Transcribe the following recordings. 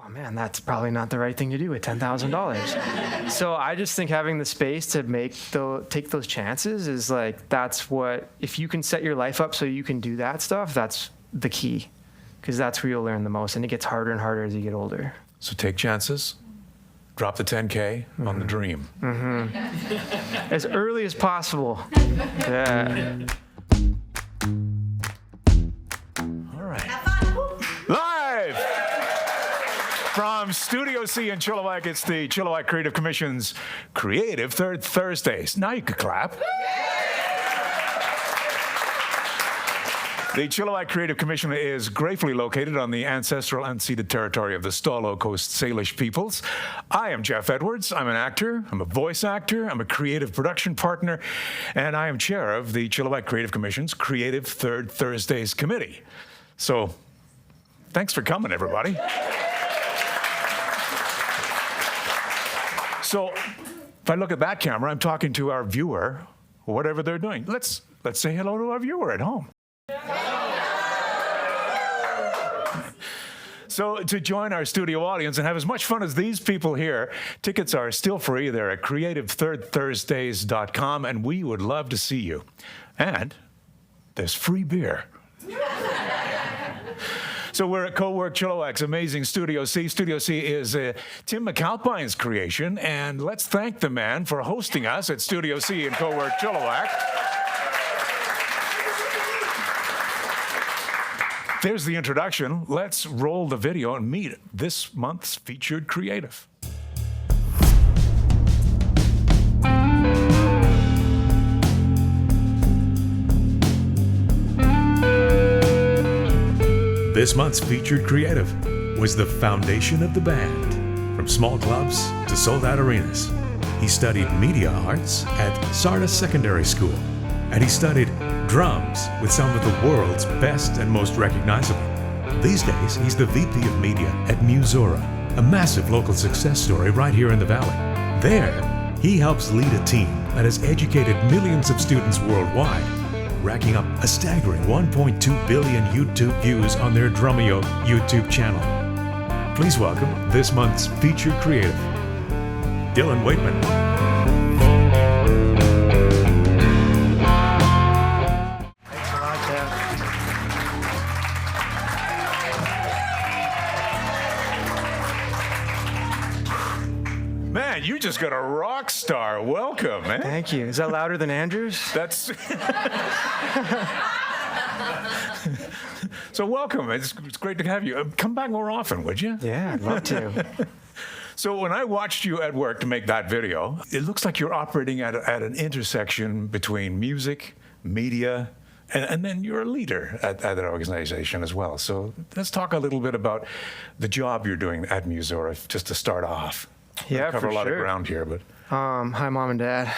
oh man, that's probably not the right thing to do with $10,000. So I just think having the space to take those chances is like, that's what, if you can set your life up so you can do that stuff, that's the key, because that's where you'll learn the most, and it gets harder and harder as you get older. So take chances, drop the 10K on the dream. As early as possible. Yeah. All right. Live from Studio C in Chilliwack, it's the Chilliwack Creative Commission's Creative Third Thursdays. Now you can clap. The Chilliwack Creative Commission is gratefully located on the ancestral unceded territory of the Stalo Coast Salish peoples. I am Jeff Edwards. I'm an actor. I'm a voice actor. I'm a creative production partner. And I am chair of the Chilliwack Creative Commission's Creative Third Thursdays Committee. So, thanks for coming, everybody. So, if I look at that camera, I'm talking to our viewer, whatever they're doing. Let's say hello to our viewer at home. So to join our studio audience and have as much fun as these people here, tickets are still free. They're at creativethirdthursdays.com, and we would love to see you. And there's free beer. So we're at Co-Work Chilliwack's amazing Studio C. Studio C is Tim McAlpine's creation, and let's thank the man for hosting us at Studio C in Co-Work Chilliwack. There's the introduction. Let's roll the video and meet this month's featured creative. This month's featured creative was the foundation of the band. From small clubs to sold-out arenas. He studied media arts at Sardis Secondary School, and he studied drums with some of the world's best and most recognizable. These days, he's the VP of Media at Musora, a massive local success story right here in the Valley. There, he helps lead a team that has educated millions of students worldwide, racking up a staggering 1.2 billion YouTube views on their Drumeo YouTube channel. Please welcome this month's featured creative, Dylan Weightman. Man, you just got a rock star. Welcome, man. Thank you. Is that louder than Andrew's? That's so welcome. It's great to have you. Come back more often, would you? Yeah, I'd love to. So when I watched you at work to make that video, it looks like you're operating at an intersection between music, media, and then you're a leader at that organization as well. So let's talk a little bit about the job you're doing at Musora, just to start off. Yeah, cover for a lot sure. of ground here, but hi, Mom and Dad.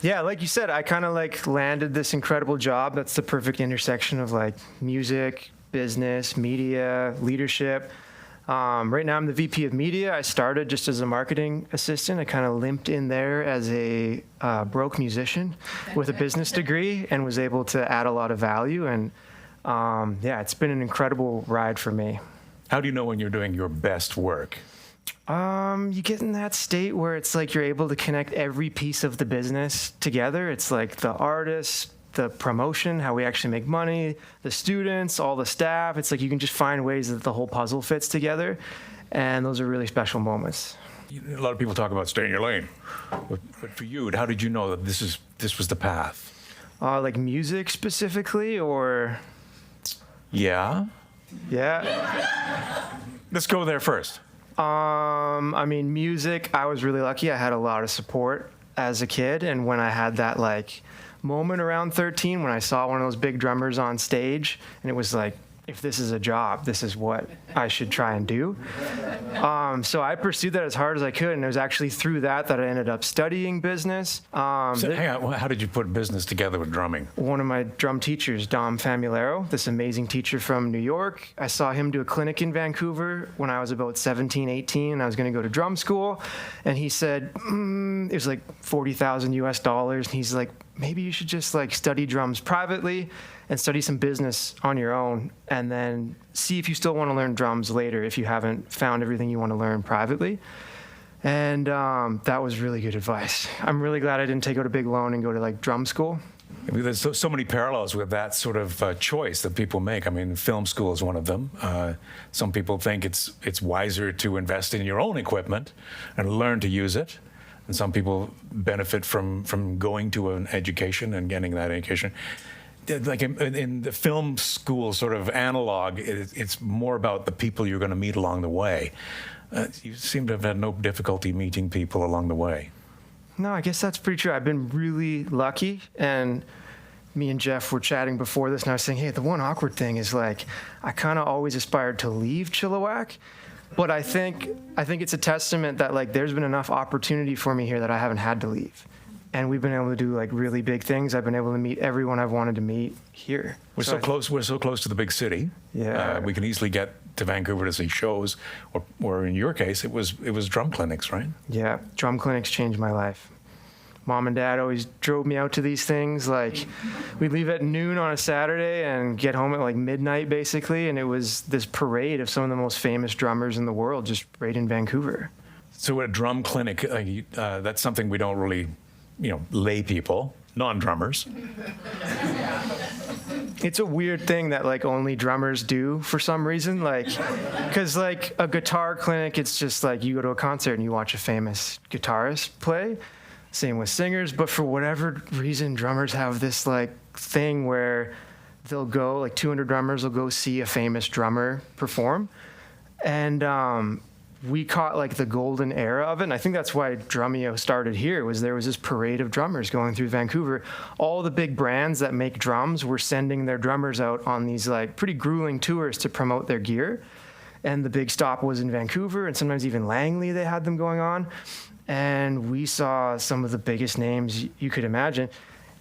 Yeah, like you said, I kind of like landed this incredible job. That's the perfect intersection of like music, business, media, leadership. Right now, I'm the VP of Media. I started just as a marketing assistant. I kind of limped in there as a broke musician with a business degree and was able to add a lot of value. And yeah, it's been an incredible ride for me. how do you know when you're doing your best work? You get in that state where it's like you're able to connect every piece of the business together. It's like the artists, the promotion, how we actually make money, the students, all the staff. It's like you can just find ways that the whole puzzle fits together. And those are really special moments. A lot of people talk about stay in your lane. But for you, how did you know that this was the path? Like music specifically, or? Yeah. Yeah. Let's go there first. I mean, music, I was really lucky. I had a lot of support as a kid. And when I had that like moment around 13, when I saw one of those big drummers on stage, and it was like, if this is a job, this is what I should try and do. So I pursued that as hard as I could, and it was actually through that I ended up studying business. So, hang on, how did you put business together with drumming? One of my drum teachers, Dom Famulero, this amazing teacher from New York, I saw him do a clinic in Vancouver when I was about 17, 18, and I was going to go to drum school. And he said, it was like $40,000 US, and he's like, maybe you should just like study drums privately and study some business on your own, and then see if you still want to learn drums later if you haven't found everything you want to learn privately. And that was really good advice. I'm really glad I didn't take out a big loan and go to like drum school. I mean, there's so many parallels with that sort of choice that people make. I mean, film school is one of them. Some people think it's wiser to invest in your own equipment and learn to use it. And some people benefit from going to an education and getting that education. Like in the film school sort of analog, it's more about the people you're going to meet along the way. You seem to have had no difficulty meeting people along the way. No, I guess that's pretty true. I've been really lucky, and me and Jeff were chatting before this, and I was saying, hey, the one awkward thing is like, I kind of always aspired to leave Chilliwack, but I think it's a testament that like there's been enough opportunity for me here that I haven't had to leave. And we've been able to do like really big things. I've been able to meet everyone I've wanted to meet here. We're so close. We're so close to the big city. Yeah, we can easily get to Vancouver to see shows, or in your case, it was drum clinics, right? Yeah, drum clinics changed my life. Mom and Dad always drove me out to these things. Like, we'd leave at noon on a Saturday and get home at like midnight, basically. And it was this parade of some of the most famous drummers in the world, just right in Vancouver. So at a drum clinic, that's something we don't really, lay people, non-drummers. It's a weird thing that like only drummers do for some reason, like, because like a guitar clinic, it's just like you go to a concert and you watch a famous guitarist play. Same with singers, but for whatever reason, drummers have this like thing where they'll go, like 200 drummers will go see a famous drummer perform, and we caught like the golden era of it. And I think that's why Drumeo started here, was there was this parade of drummers going through Vancouver. All the big brands that make drums were sending their drummers out on these like pretty grueling tours to promote their gear. And the big stop was in Vancouver, and sometimes even Langley, they had them going on. And we saw some of the biggest names you could imagine.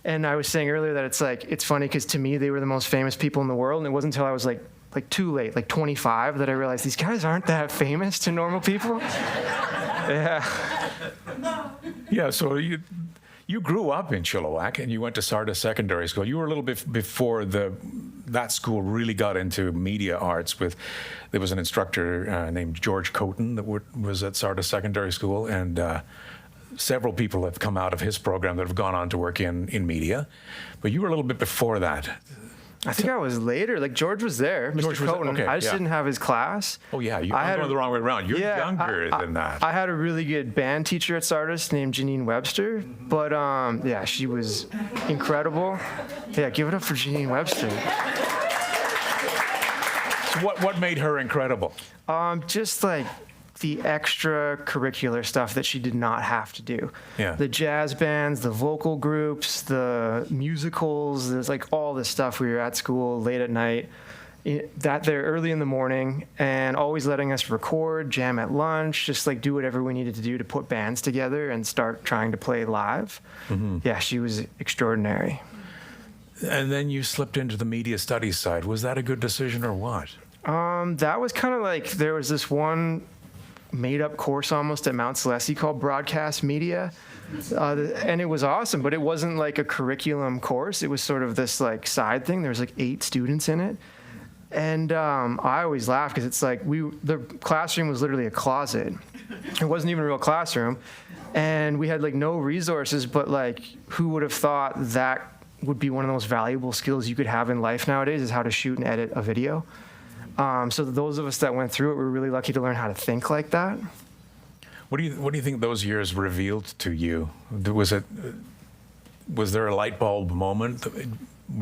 And I was saying earlier that it's funny because to me, they were the most famous people in the world. And it wasn't until I was like too late, like 25, that I realized these guys aren't that famous to normal people. Yeah. Yeah, so you grew up in Chilliwack and you went to Sardis Secondary School. You were a little bit before that school really got into media arts. There was an instructor named George Coton that was at Sardis Secondary School, and several people have come out of his program that have gone on to work in media. But you were a little bit before that. I think I was later. Like George was there, Mr. Coton. Okay, I just didn't have his class. Oh yeah, I'm going the wrong way around. You're younger than that. I had a really good band teacher at Sardis named Janine Webster, but yeah, she was incredible. Yeah, give it up for Janine Webster. So what made her incredible? Just like the extracurricular stuff that she did not have to do. Yeah. The jazz bands, the vocal groups, the musicals, there's like all this stuff. We were at school late at night, that there early in the morning, and always letting us record, jam at lunch, just like do whatever we needed to do to put bands together and start trying to play live. Mm-hmm. Yeah, she was extraordinary. And then you slipped into the media studies side. Was that a good decision or what? That was kind of like, there was this one made-up course almost at Mount Celeste called Broadcast Media, and it was awesome, but it wasn't like a curriculum course. It was sort of this like side thing. There was like 8 students in it, and I always laugh because it's like the classroom was literally a closet. It wasn't even a real classroom, and we had like no resources, but like who would have thought that would be one of the most valuable skills you could have in life nowadays, is how to shoot and edit a video. So those of us that went through it were really lucky to learn how to think like that. What do you think those years revealed to you? Was there a light bulb moment?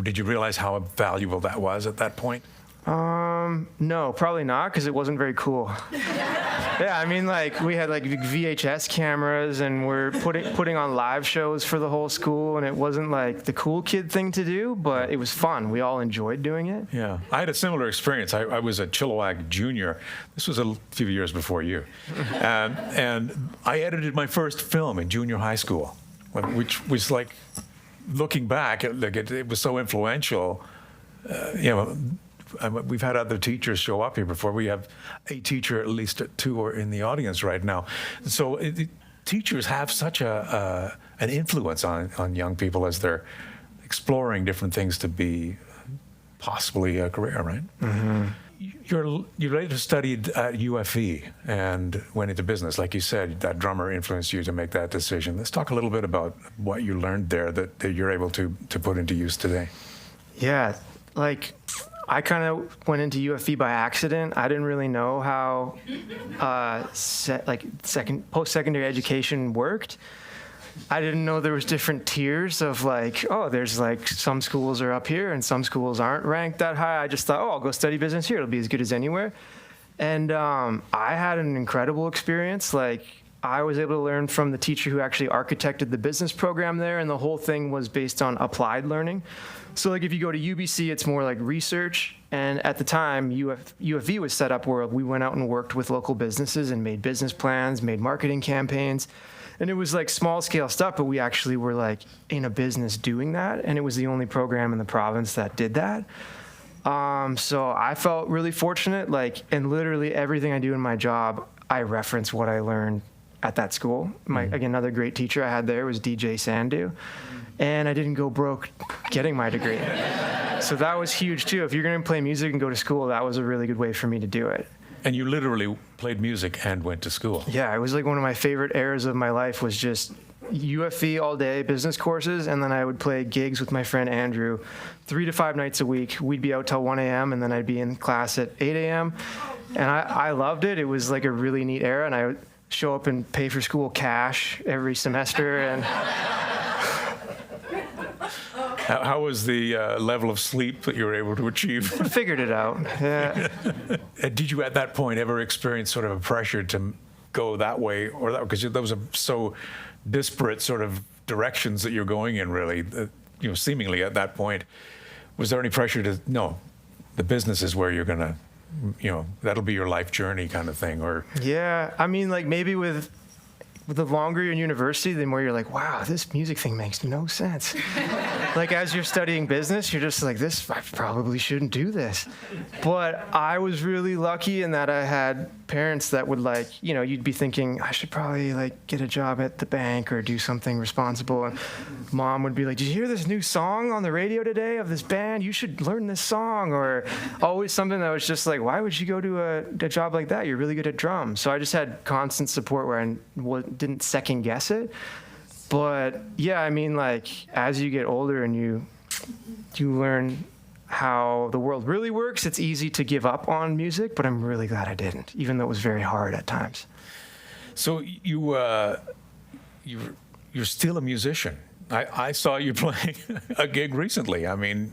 Did you realize how valuable that was at that point? No, probably not, because it wasn't very cool. Yeah, I mean, like, we had like VHS cameras, and we're putting on live shows for the whole school, and it wasn't like the cool kid thing to do, but it was fun. We all enjoyed doing it. Yeah, I had a similar experience. I was a Chilliwack junior. This was a few years before you, and I edited my first film in junior high school, which was like, looking back, it was so influential. We've had other teachers show up here before. We have a teacher, at least 2 are in the audience right now. So teachers have such a an influence on young people as they're exploring different things to be possibly a career, right? Mm-hmm. You later studied at UFE and went into business. Like you said, that drummer influenced you to make that decision. Let's talk a little bit about what you learned there that you're able to put into use today. Yeah, like I kind of went into UFE by accident. I didn't really know how post-secondary education worked. I didn't know there was different tiers of like, oh, there's like some schools are up here and some schools aren't ranked that high. I just thought, oh, I'll go study business here. It'll be as good as anywhere. And I had an incredible experience. Like I was able to learn from the teacher who actually architected the business program there, and the whole thing was based on applied learning. So like if you go to UBC, it's more like research. And at the time, UFE was set up where we went out and worked with local businesses and made business plans, made marketing campaigns. And it was like small scale stuff, but we actually were like in a business doing that. And it was the only program in the province that did that. So I felt really fortunate, like, and literally everything I do in my job, I reference what I learned at that school. Again, another great teacher I had there was DJ Sandu. And I didn't go broke getting my degree. So that was huge too. If you're going to play music and go to school, that was a really good way for me to do it. And you literally played music and went to school. Yeah, it was like one of my favorite eras of my life was just UFE all day, business courses, and then I would play gigs with my friend Andrew 3 to 5 nights a week. We'd be out till 1 a.m., and then I'd be in class at 8 a.m. And I loved it. It was like a really neat era, and I would show up and pay for school cash every semester. And How was the level of sleep that you were able to achieve? I figured it out. Yeah. Did you at that point ever experience sort of a pressure to go that way or that? Because those are so disparate sort of directions that you're going in, really. Seemingly at that point, was there any pressure to no, the business is where you're gonna, that'll be your life journey kind of thing, or? Yeah, I mean, like maybe with the longer you're in university, the more you're like, wow, this music thing makes no sense. Like as you're studying business, you're just like, I probably shouldn't do this. But I was really lucky in that I had parents that would like, you'd be thinking, I should probably like get a job at the bank or do something responsible. And mom would be like, did you hear this new song on the radio today of this band? You should learn this song. Or always something that was just like, why would you go to a job like that? You're really good at drums. So I just had constant support where I didn't second guess it. But yeah, I mean, like as you get older and you learn how the world really works, it's easy to give up on music, but I'm really glad I didn't, even though it was very hard at times. So you're still a musician. I saw you playing a gig recently. I mean,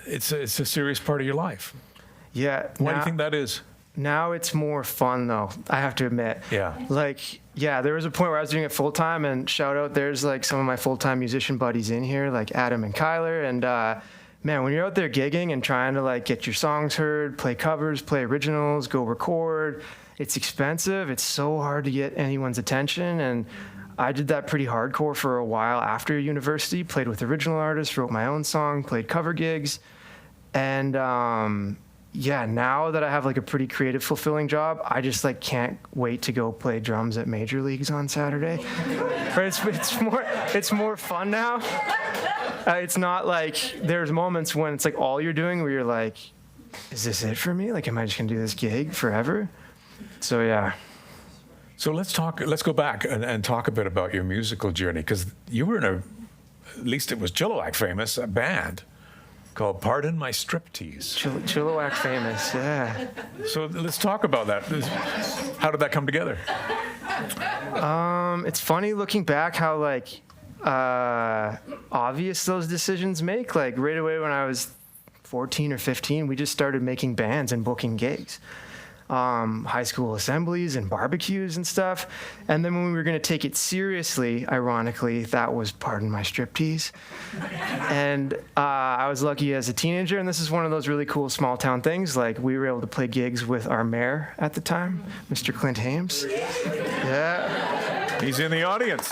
it's a serious part of your life. Yeah. Why do you think that is? Now it's more fun, though, I have to admit. Yeah. There was a point where I was doing it full-time, and shout out, there's, like, some of my full-time musician buddies in here, like Adam and Kyler, and, man, when you're out there gigging and trying to, like, get your songs heard, play covers, play originals, go record, it's expensive. It's so hard to get anyone's attention, and I did that pretty hardcore for a while after university, played with original artists, wrote my own song, played cover gigs, and, now that I have like a pretty creative, fulfilling job, I just like can't wait to go play drums at major leagues on Saturday. But it's more fun now. It's not like there's moments when it's like all you're doing where you're like, is this it for me? Like, am I just gonna do this gig forever? So yeah. So let's go back and talk a bit about your musical journey, because you were in at least it was Chilliwack famous, a band called Pardon My Striptease. Chilliwack famous, yeah. So let's talk about that. How did that come together? It's funny looking back how like obvious those decisions make. Like right away when I was 14 or 15, we just started making bands and booking gigs. High school assemblies and barbecues and stuff. And then when we were going to take it seriously, ironically, that was Pardon My Striptease. And I was lucky as a teenager, and this is one of those really cool small town things. Like we were able to play gigs with our mayor at the time, Mr. Clint Hames. Yeah. He's in the audience.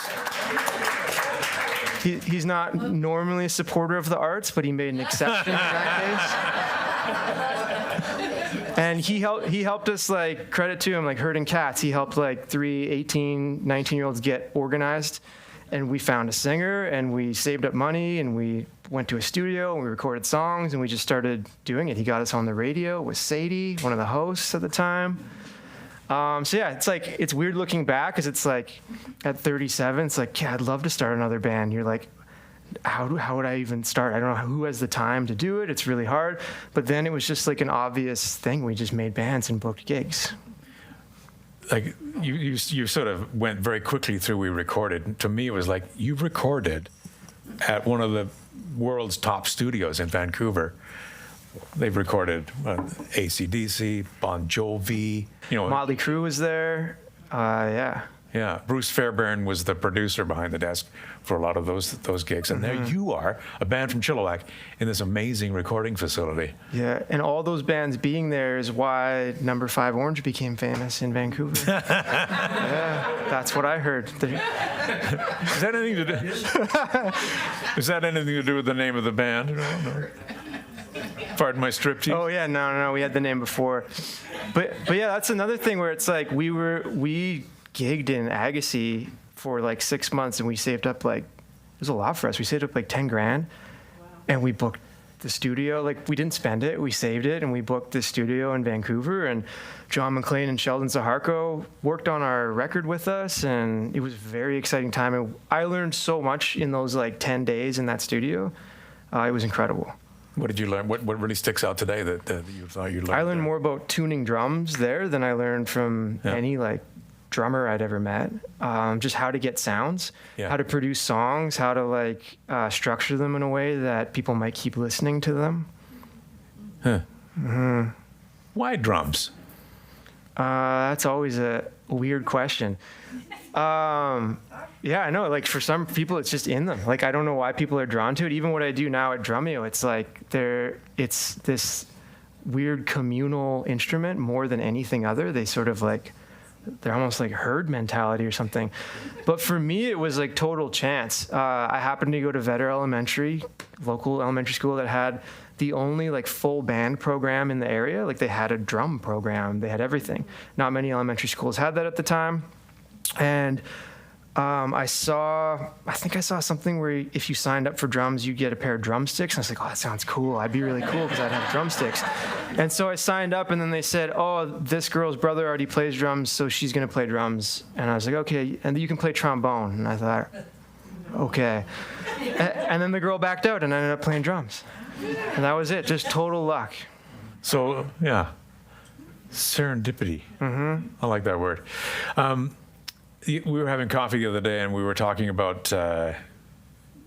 He's not normally a supporter of the arts, but he made an exception in that case. And he helped us, like, credit to him, like Herding Cats. He helped like 3 18, 19-year-olds get organized And we found a singer, and we saved up money, and we went to a studio, and we recorded songs, and we just started doing it. He got us on the radio with Sadie, one of the hosts at the time. So yeah, it's like, it's weird looking back, because it's like at 37, it's like, yeah, I'd love to start another band. You're like, how would I even start? I don't know who has the time to do it. It's really hard. But then it was just like an obvious thing. We just made bands and booked gigs. Like you sort of went very quickly through. We recorded. To me, it was like you recorded at one of the world's top studios in Vancouver. They've recorded AC/DC, Bon Jovi. Motley Crue was there. Yeah. Yeah, Bruce Fairbairn was the producer behind the desk for a lot of those gigs, and there you are, a band from Chilliwack, in this amazing recording facility. Yeah, and all those bands being there is why Number 5 Orange became famous in Vancouver. Yeah, that's what I heard. Is that anything to do? Is that anything to do with the name of the band? No. Pardon my striptease. Oh yeah, no, we had the name before, but yeah, that's another thing where it's like we gigged in Agassiz for like 6 months, and we saved up it was a lot for us. We saved up like 10 grand, and we booked the studio. Like, we didn't spend it, we saved it, and we booked the studio in Vancouver. And John McLean and Sheldon Zaharko worked on our record with us, and it was a very exciting time. And I learned so much in those like 10 days in that studio. It was incredible. What did you learn? What really sticks out today that you thought you learned? I learned more about tuning drums there than I learned from any like drummer I'd ever met. Just how to get sounds, how to produce songs, how to like structure them in a way that people might keep listening to them. Huh. Mm-hmm. Why drums? That's always a weird question. Yeah, I know. Like, for some people, it's just in them. Like, I don't know why people are drawn to it. Even what I do now at Drumeo, it's like it's this weird communal instrument more than anything other. They sort of like, they're almost like herd mentality or something. But for me, it was like total chance. I happened to go to Vetter Elementary, local elementary school that had the only like full band program in the area. Like, they had a drum program, they had everything. Not many elementary schools had that at the time. And I think I saw something where if you signed up for drums, you get a pair of drumsticks. And I was like, oh, that sounds cool. I'd be really cool because I'd have drumsticks. And so I signed up, and then they said, oh, this girl's brother already plays drums, so she's going to play drums. And I was like, okay, and you can play trombone. And I thought, okay. And then the girl backed out, and I ended up playing drums. And that was it, just total luck. So, yeah, serendipity. Mm-hmm. I like that word. We were having coffee the other day, and we were talking about the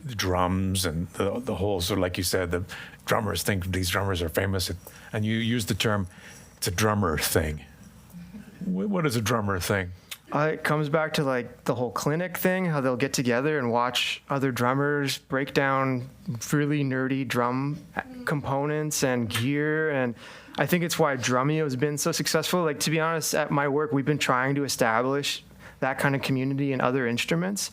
drums and the whole sort of, like you said, the drummers think these drummers are famous, and you used the term, it's a drummer thing. What is a drummer thing? It comes back to like the whole clinic thing, how they'll get together and watch other drummers break down really nerdy drum components and gear. And I think it's why Drumeo has been so successful. Like, to be honest, at my work, we've been trying to establish that kind of community in other instruments,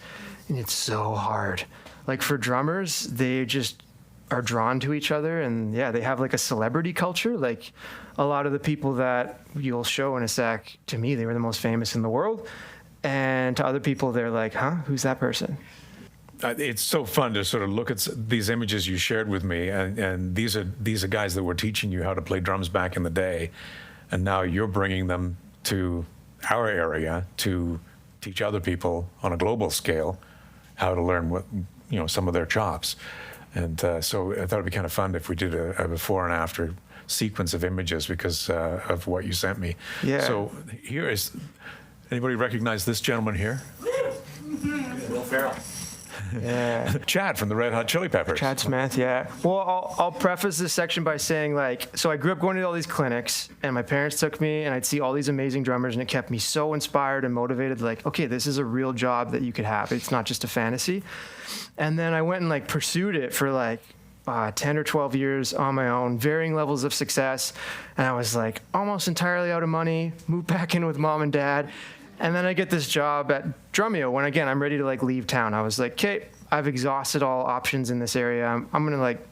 and it's so hard. Like, for drummers, they just are drawn to each other, and yeah, they have like a celebrity culture. Like, a lot of the people that you'll show in a sec, to me, they were the most famous in the world, and to other people, they're like, huh, who's that person? It's so fun to sort of look at these images you shared with me, and these are guys that were teaching you how to play drums back in the day, and now you're bringing them to our area to teach other people on a global scale how to learn some of their chops. And so I thought it'd be kind of fun if we did a before and after sequence of images because of what you sent me. Yeah. So here is, anybody recognize this gentleman here? Will Ferrell. Yeah. Chad from the Red Hot Chili Peppers. Chad Smith, yeah. Well, I'll preface this section by saying, like, so I grew up going to all these clinics, and my parents took me, and I'd see all these amazing drummers, and it kept me so inspired and motivated, like, okay, this is a real job that you could have. It's not just a fantasy. And then I went and, like, pursued it for, like, 10 or 12 years on my own, varying levels of success, and I was, like, almost entirely out of money, moved back in with mom and dad. And then I get this job at Drumeo when, again, I'm ready to like leave town. I was like, okay, I've exhausted all options in this area. I'm going to like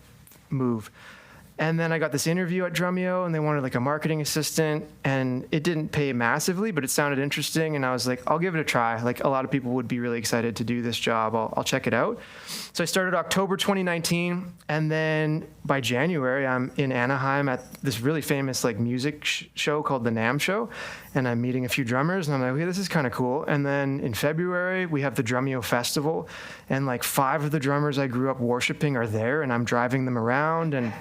move. And then I got this interview at Drumeo, and they wanted like a marketing assistant, and it didn't pay massively, but it sounded interesting. And I was like, I'll give it a try. Like, a lot of people would be really excited to do this job. I'll check it out. So I started October 2019, and then by January, I'm in Anaheim at this really famous like music show called the NAMM Show, and I'm meeting a few drummers, and I'm like, okay, this is kind of cool. And then in February, we have the Drumeo Festival, and like 5 of the drummers I grew up worshiping are there, and I'm driving them around and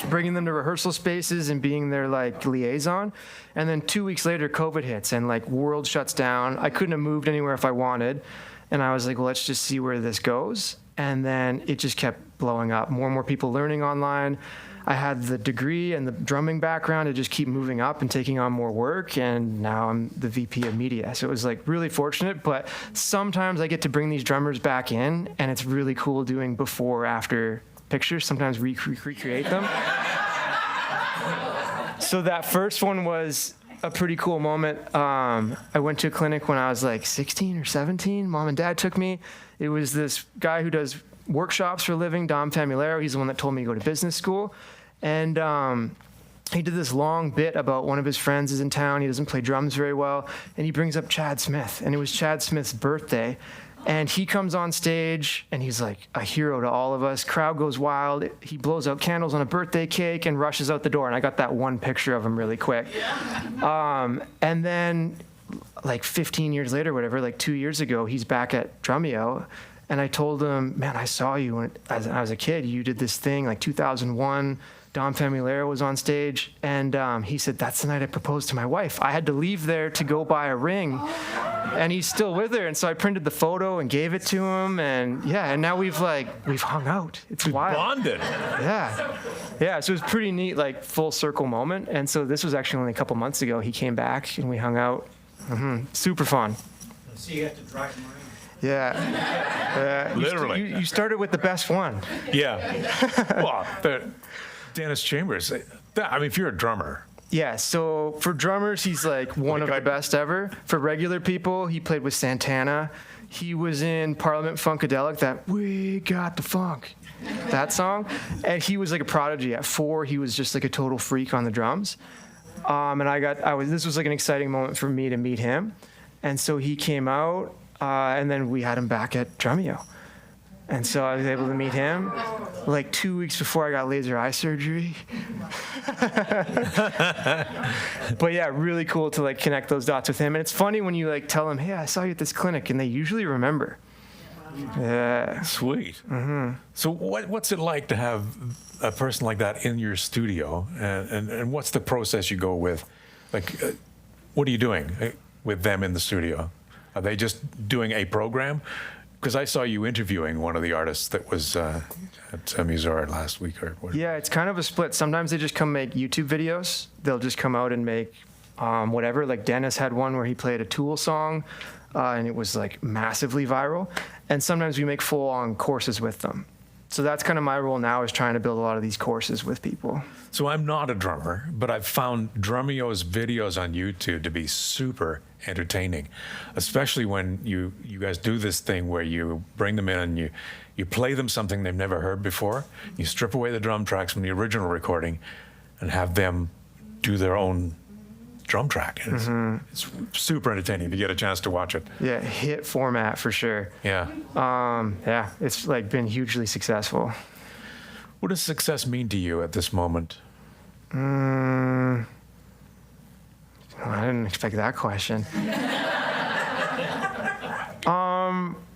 bringing them to rehearsal spaces and being their like liaison. And then 2 weeks later, COVID hits, and like world shuts down. I couldn't have moved anywhere if I wanted, and I was like, well, let's just see where this goes. And then it just kept blowing up. More and more people learning online. I had the degree and the drumming background to just keep moving up and taking on more work, and now I'm the VP of media. So it was like really fortunate, but sometimes I get to bring these drummers back in, and it's really cool doing before after pictures, sometimes recreate them. So that first one was a pretty cool moment. I went to a clinic when I was like 16 or 17. Mom and Dad took me. It was this guy who does workshops for a living, Dom Famularo. He's the one that told me to go to business school. And he did this long bit about one of his friends is in town. He doesn't play drums very well. And he brings up Chad Smith. And it was Chad Smith's birthday. And he comes on stage, and he's like a hero to all of us. Crowd goes wild. He blows out candles on a birthday cake and rushes out the door. And I got that one picture of him really quick. And then like 15 years later, whatever, like 2 years ago, he's back at Drumeo. And I told him, man, I saw you when I was a kid. You did this thing like 2001. Dom Famularo was on stage. And he said, that's the night I proposed to my wife. I had to leave there to go buy a ring. And he's still with her. And so I printed the photo and gave it to him. And yeah, and now we've hung out. It's wild. Bonded. Yeah. Yeah, so it was pretty neat, like full circle moment. And so this was actually only a couple months ago. He came back and we hung out. Super fun. So you have to drive him around. Yeah. Literally. You started with the best one. Yeah. Well, Dennis Chambers. I mean, if you're a drummer. Yeah, so for drummers, he's like one of the best ever. For regular people, he played with Santana. He was in Parliament Funkadelic, that "We Got the Funk," that song. And he was like a prodigy. At 4, he was just like a total freak on the drums. And this was like an exciting moment for me to meet him. And so he came out, and then we had him back at Drumeo. And so I was able to meet him like 2 weeks before I got laser eye surgery. But yeah, really cool to like connect those dots with him. And it's funny when you like tell them, hey, I saw you at this clinic, and they usually remember. Yeah. Sweet. Mm-hmm. So what's it like to have a person like that in your studio? And what's the process you go with? Like, what are you doing with them in the studio? Are they just doing a program? Because I saw you interviewing one of the artists that was at Musora last week or whatever. Yeah, it's kind of a split. Sometimes they just come make YouTube videos. They'll just come out and make whatever. Like Dennis had one where he played a Tool song, and it was like massively viral. And sometimes we make full-on courses with them. So that's kind of my role now, is trying to build a lot of these courses with people. So I'm not a drummer, but I've found Drumeo's videos on YouTube to be super entertaining, especially when you guys do this thing where you bring them in and you play them something they've never heard before. You strip away the drum tracks from the original recording and have them do their own drum track. And it's super entertaining to get a chance to watch it. Yeah, hit format for sure. Yeah. Yeah, it's like been hugely successful. What does success mean to you at this moment? I didn't expect that question.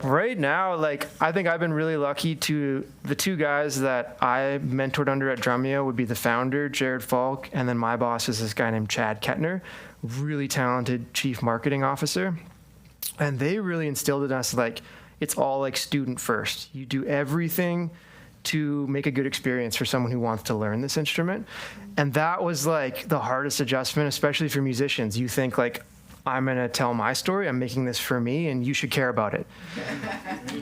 Right now, like, I think I've been really lucky to the 2 guys that I mentored under at Drumeo would be the founder, Jared Falk, and then my boss is this guy named Chad Kettner, really talented chief marketing officer. And they really instilled in us, like, it's all like student first. You do everything to make a good experience for someone who wants to learn this instrument. And that was like the hardest adjustment, especially for musicians. You think like, I'm going to tell my story, I'm making this for me, and you should care about it.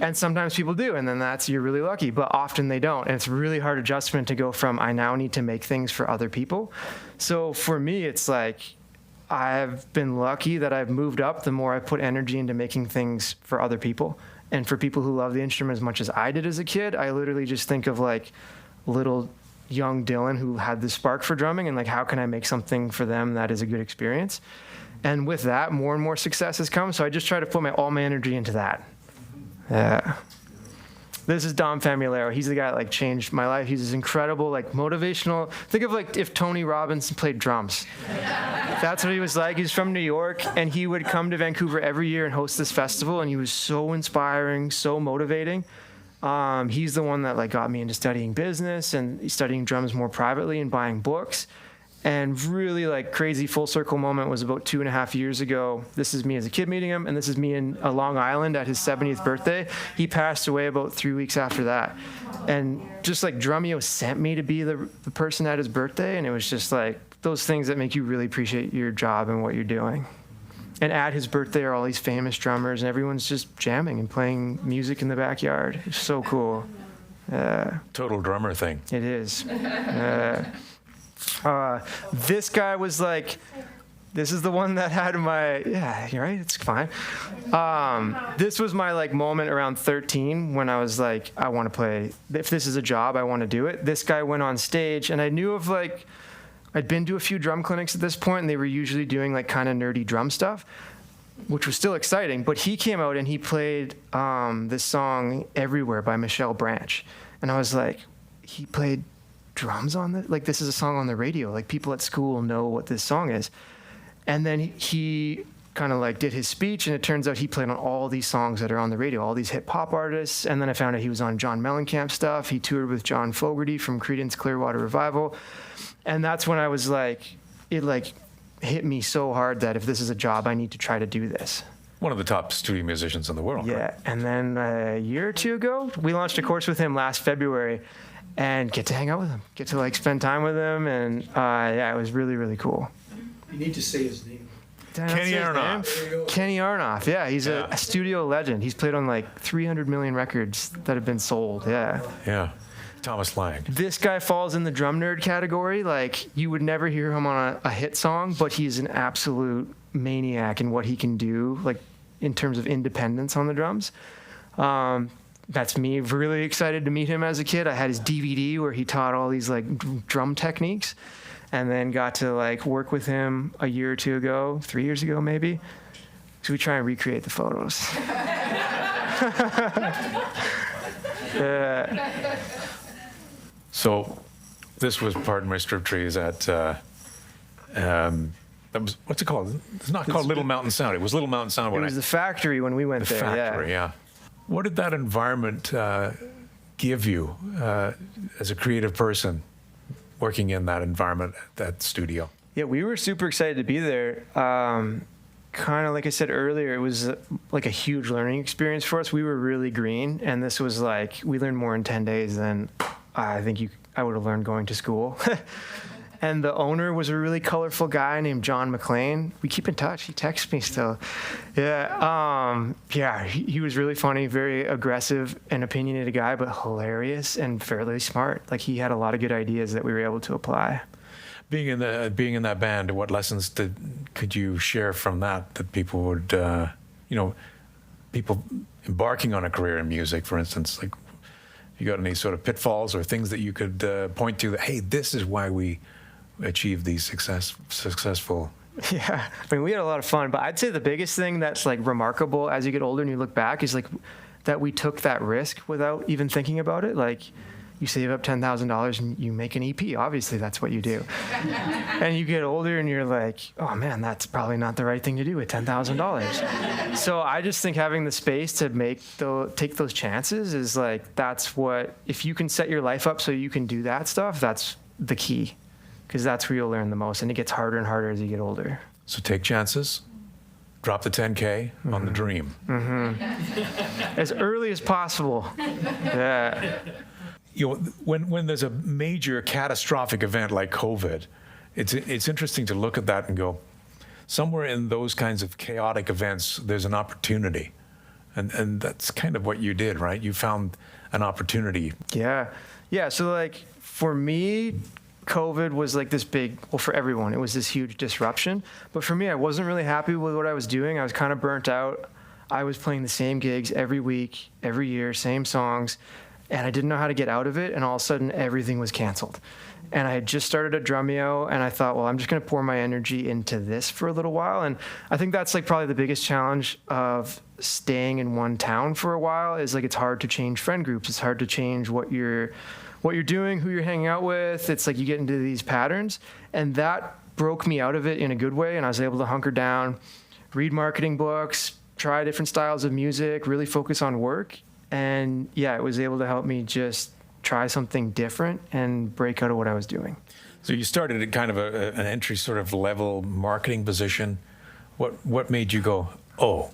And sometimes people do, and then you're really lucky, but often they don't. And it's a really hard adjustment to go from, I now need to make things for other people. So for me, it's like, I've been lucky that I've moved up the more I put energy into making things for other people. And for people who love the instrument as much as I did as a kid, I literally just think of like little young Dylan who had this spark for drumming, and like, how can I make something for them that is a good experience? And with that, more and more success has come. So I just try to put all my energy into that. Yeah. This is Dom Famulero. He's the guy that like changed my life. He's this incredible, like motivational. Think of like if Tony Robbins played drums. That's what he was like. He's from New York, and he would come to Vancouver every year and host this festival. And he was so inspiring, so motivating. He's the one that like got me into studying business and studying drums more privately and buying books. And really like crazy full circle moment was about 2.5 years ago. This is me as a kid meeting him, and this is me in Long Island at his 70th birthday. He passed away about 3 weeks after that. And just like Drumeo sent me to be the person at his birthday, and it was just like those things that make you really appreciate your job and what you're doing. And at his birthday are all these famous drummers, and everyone's just jamming and playing music in the backyard. It's so cool. Total drummer thing. It is. This guy was like, this is the one that had my, yeah, you're right, it's fine. This was my like moment around 13 when I was like, I want to play, if this is a job, I want to do it. This guy went on stage, and I knew of like, I'd been to a few drum clinics at this point, and they were usually doing like kind of nerdy drum stuff, which was still exciting. But he came out and he played this song Everywhere by Michelle Branch. And I was like, he played drums on this? Like, this is a song on the radio. Like, people at school know what this song is. And then he kind of like did his speech, and it turns out he played on all these songs that are on the radio, all these hip hop artists. And then I found out he was on John Mellencamp stuff. He toured with John Fogerty from Creedence Clearwater Revival. And that's when I was like, it like hit me so hard that if this is a job, I need to try to do this. One of the top studio musicians in the world. Yeah. Right? And then a year or two ago, we launched a course with him last February, and get to hang out with him, get to like spend time with him. And yeah, it was really, really cool. You need to say his name. Kenny Aronoff. Kenny Aronoff, yeah, he's a studio legend. He's played on like 300 million records that have been sold, yeah. Yeah, Thomas Lang. This guy falls in the drum nerd category. Like, you would never hear him on a hit song, but he's an absolute maniac in what he can do, like in terms of independence on the drums. That's me really excited to meet him as a kid. I had his DVD where he taught all these like drum techniques, and then got to like work with him a year or two ago, 3 years ago maybe. So we try and recreate the photos. So this was, pardon my strip trees, at, that was, what's it called? It's not called Little Mountain Sound. It was Little Mountain Sound. It was the factory when we went the there. factory, yeah. What did that environment give you as a creative person working in that environment, that studio? Yeah, we were super excited to be there. Kind of like I said earlier, it was like a huge learning experience for us. We were really green, and this was like, we learned more in 10 days than I think I would have learned going to school. And the owner was a really colorful guy named John McLean. We keep in touch. He texts me still. Yeah, he was really funny, very aggressive and opinionated guy, but hilarious and fairly smart. Like, he had a lot of good ideas that we were able to apply. Being in that band, what lessons could you share from that people would, people embarking on a career in music, for instance, like, you got any sort of pitfalls or things that you could point to that, hey, this is why we achieved these successful? Yeah, I mean, we had a lot of fun, but I'd say the biggest thing that's like remarkable as you get older and you look back is like that we took that risk without even thinking about it. Like, you save up $10,000 and you make an EP. Obviously, that's what you do. And you get older and you're like, oh man, that's probably not the right thing to do with $10,000. So I just think having the space to take those chances is like, that's what, if you can set your life up so you can do that stuff, that's the key, because that's where you'll learn the most. And it gets harder and harder as you get older. So take chances. Drop the 10K on the dream. Mm-hmm. As early as possible. Yeah. You know, when there's a major catastrophic event like COVID, it's interesting to look at that and go, somewhere in those kinds of chaotic events, there's an opportunity. And that's kind of what you did, right? You found an opportunity. Yeah. Yeah. So like for me, COVID was like this big, well, for everyone, it was this huge disruption. But for me, I wasn't really happy with what I was doing. I was kind of burnt out. I was playing the same gigs every week, every year, same songs. and I didn't know how to get out of it, and all of a sudden everything was canceled. And I had just started at Drumeo, and I thought, well, I'm just going to pour my energy into this for a little while. And I think that's like probably the biggest challenge of staying in one town for a while is like it's hard to change friend groups. It's hard to change what you're doing, who you're hanging out with. It's like you get into these patterns, and that broke me out of it in a good way. And I was able to hunker down, read marketing books, try different styles of music, really focus on work. And yeah, it was able to help me just try something different and break out of what I was doing. So you started at kind of an entry sort of level marketing position. What made you go, oh,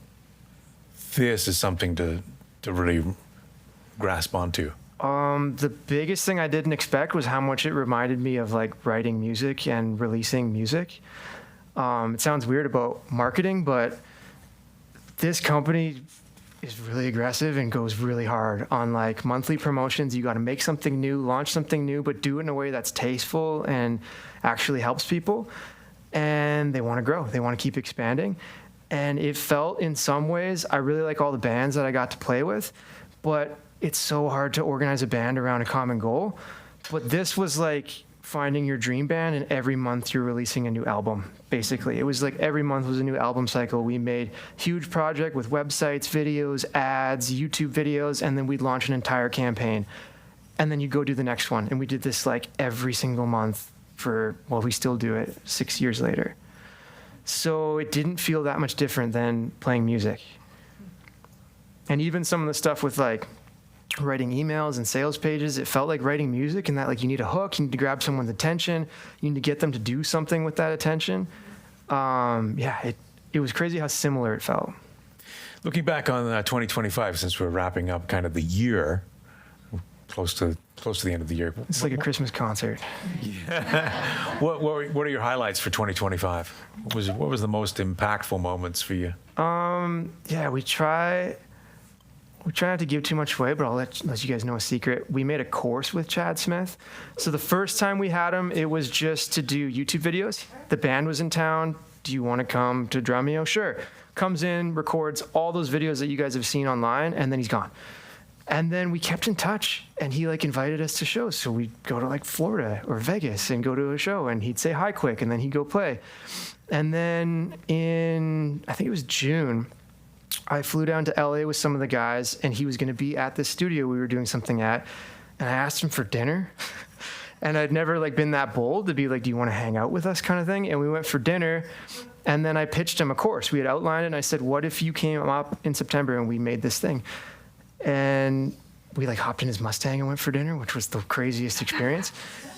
this is something to really grasp onto? The biggest thing I didn't expect was how much it reminded me of like writing music and releasing music. It sounds weird about marketing, but this company is really aggressive and goes really hard on like monthly promotions. You got to make something new, launch something new, but do it in a way that's tasteful and actually helps people. And they want to grow. They want to keep expanding. And it felt in some ways, I really like all the bands that I got to play with, but it's so hard to organize a band around a common goal. But this was like finding your dream band, and every month you're releasing a new album, basically. It was like every month was a new album cycle. We made huge project with websites, videos, ads, YouTube videos, and then we'd launch an entire campaign. And then you go do the next one. And we did this like every single month for, well, we still do it 6 years later. So it didn't feel that much different than playing music. And even some of the stuff with like writing emails and sales pages, it felt like writing music, and that like you need a hook, you need to grab someone's attention, you need to get them to do something with that attention. It was crazy how similar it felt. Looking back on 2025, since we're wrapping up kind of the year, close to the end of the year. It's like a Christmas concert. What are your highlights for 2025? What was the most impactful moments for you? We try not to give too much away, but I'll let you guys know a secret. We made a course with Chad Smith. So the first time we had him, it was just to do YouTube videos. The band was in town. Do you want to come to Drumeo? Sure. Comes in, records all those videos that you guys have seen online, and then he's gone. And then we kept in touch, and he like invited us to shows. So we'd go to like Florida or Vegas and go to a show, and he'd say hi quick, and then he'd go play. And then I think it was June, I flew down to LA with some of the guys, and he was going to be at the studio we were doing something at. And I asked him for dinner. And I'd never like been that bold to be like, do you want to hang out with us kind of thing? And we went for dinner. And then I pitched him a course. We had outlined it, and I said, what if you came up in September and we made this thing? And we like hopped in his Mustang and went for dinner, which was the craziest experience.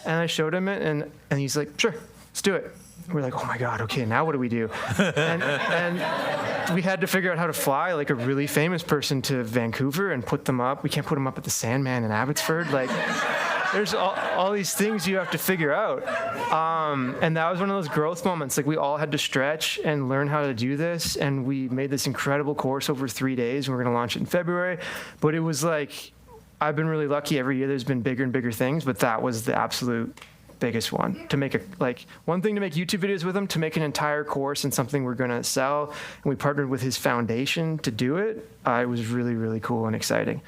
And I showed him it, and he's like, sure, let's do it. We're like, oh my God, okay, now what do we do? And we had to figure out how to fly like a really famous person to Vancouver and put them up. We can't put them up at the Sandman in Abbotsford. Like, there's all these things you have to figure out. And that was one of those growth moments. Like, we all had to stretch and learn how to do this. And we made this incredible course over 3 days. And we're going to launch it in February. But it was like, I've been really lucky. Every year there's been bigger and bigger things, but that was the absolute biggest one. To make one thing to make YouTube videos with him, to make an entire course and something we're going to sell. And we partnered with his foundation to do it. It was really, really cool and exciting.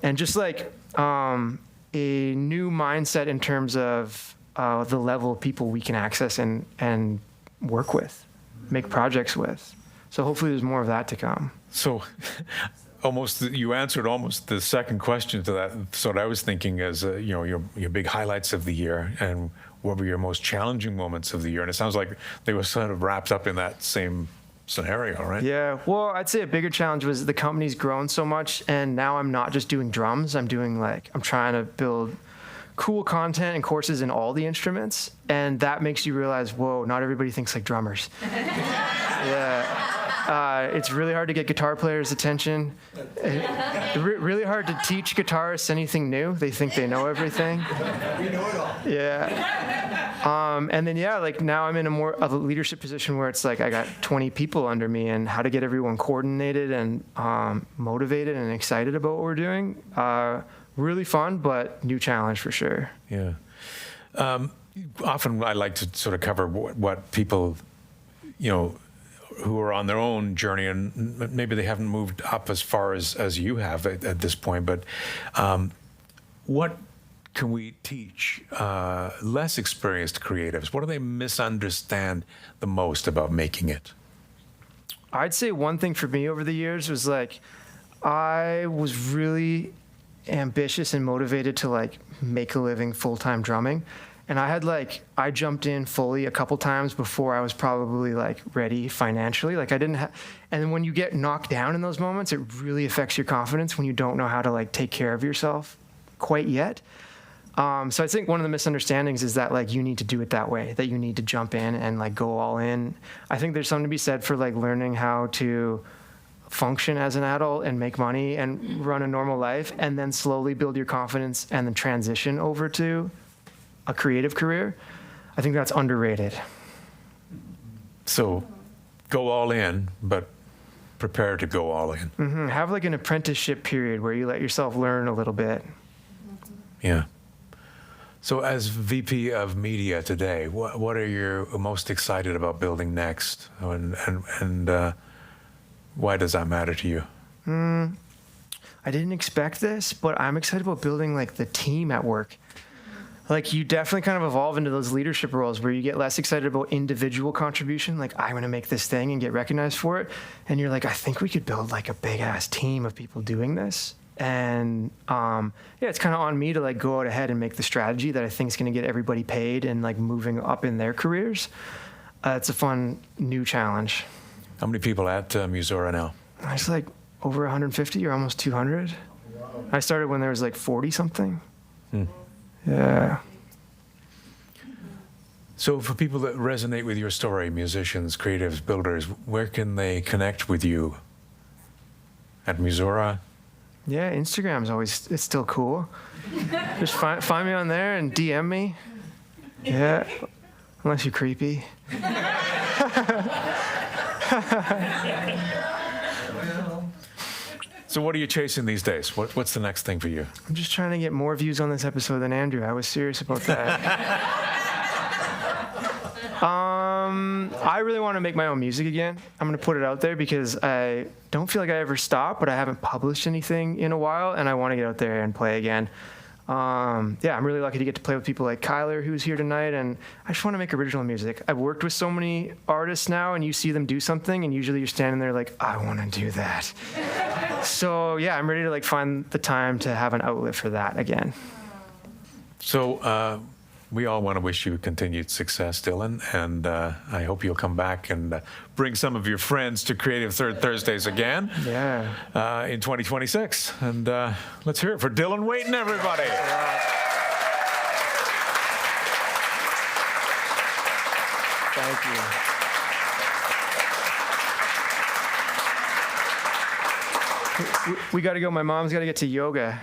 And just like a new mindset in terms of the level of people we can access and work with, make projects with. So hopefully there's more of that to come. So you answered almost the second question to that. So what I was thinking is, your big highlights of the year, and what were your most challenging moments of the year? And it sounds like they were sort of wrapped up in that same scenario, right? Yeah. Well, I'd say a bigger challenge was the company's grown so much, and now I'm not just doing drums. I'm trying to build cool content and courses in all the instruments, and that makes you realize, whoa, not everybody thinks like drummers. Yeah. It's really hard to get guitar players' attention. Really hard to teach guitarists anything new. They think they know everything. We know it all. Yeah. And then, like now I'm in a more of a leadership position where it's like I got 20 people under me, and how to get everyone coordinated and motivated and excited about what we're doing. Really fun, but new challenge for sure. Yeah. Often I like to sort of cover what people, who are on their own journey, and maybe they haven't moved up as far as you have at this point, but what can we teach less experienced creatives? What do they misunderstand the most about making it? I'd say one thing for me over the years was like, I was really ambitious and motivated to like make a living full-time drumming. And I jumped in fully a couple times before I was probably like ready financially. Like I didn't have, and then when you get knocked down in those moments, it really affects your confidence when you don't know how to like take care of yourself quite yet. So I think one of the misunderstandings is that like you need to do it that way, that you need to jump in and like go all in. I think there's something to be said for like learning how to function as an adult and make money and run a normal life, and then slowly build your confidence and then transition over to a creative career. I think that's underrated. So go all in, but prepare to go all in. Mm-hmm. Have like an apprenticeship period where you let yourself learn a little bit. Yeah. So as VP of Media today, what are you most excited about building next? And why does that matter to you? I didn't expect this, but I'm excited about building like the team at work. Like you definitely kind of evolve into those leadership roles where you get less excited about individual contribution. Like I'm going to make this thing and get recognized for it. And you're like, I think we could build like a big ass team of people doing this. And yeah, it's kind of on me to like go out ahead and make the strategy that I think is going to get everybody paid and like moving up in their careers. It's a fun new challenge. How many people at Musora now? It's like over 150 or almost 200. Wow. I started when there was like 40 something. Yeah. So for people that resonate with your story, musicians, creatives, builders, where can they connect with you? At Musora? Yeah, Instagram's always, it's still cool. Just find me on there and DM me. Yeah, unless you're creepy. So what are you chasing these days? What's the next thing for you? I'm just trying to get more views on this episode than Andrew. I was serious about that. I really want to make my own music again. I'm going to put it out there because I don't feel like I ever stopped, but I haven't published anything in a while, and I want to get out there and play again. Yeah, I'm really lucky to get to play with people like Kyler, who's here tonight, and I just want to make original music. I've worked with so many artists now, and you see them do something, and usually you're standing there like, I want to do that. So yeah, I'm ready to like find the time to have an outlet for that again. So we all want to wish you continued success, Dylan, and I hope you'll come back and bring some of your friends to Creative Third Thursdays again. Yeah. In 2026. And let's hear it for Dylan Weightman, everybody. Thank you. We got to go. My mom's got to get to yoga.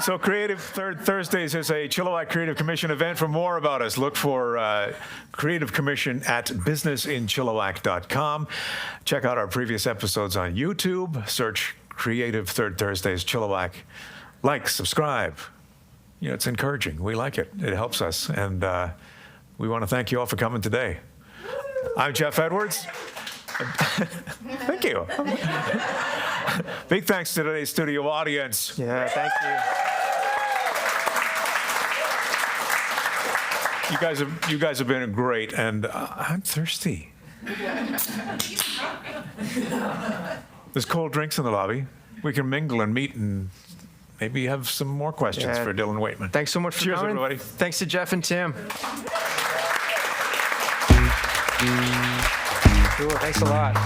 So Creative Third Thursdays is a Chilliwack Creative Commission event. For more about us, look for Creative Commission at businessinchilliwack.com. Check out our previous episodes on YouTube. Search Creative Third Thursdays Chilliwack. Like, subscribe. You know, it's encouraging. We like it. It helps us. And we want to thank you all for coming today. I'm Jeff Edwards. Thank you. Big thanks to today's studio audience. Yeah, thank you. You guys have been great, and I'm thirsty. There's cold drinks in the lobby. We can mingle and meet and maybe have some more questions for Dylan Weightman. Thanks so much for Cheers, coming. everybody. Thanks to Jeff and Tim. Cool, thanks a lot.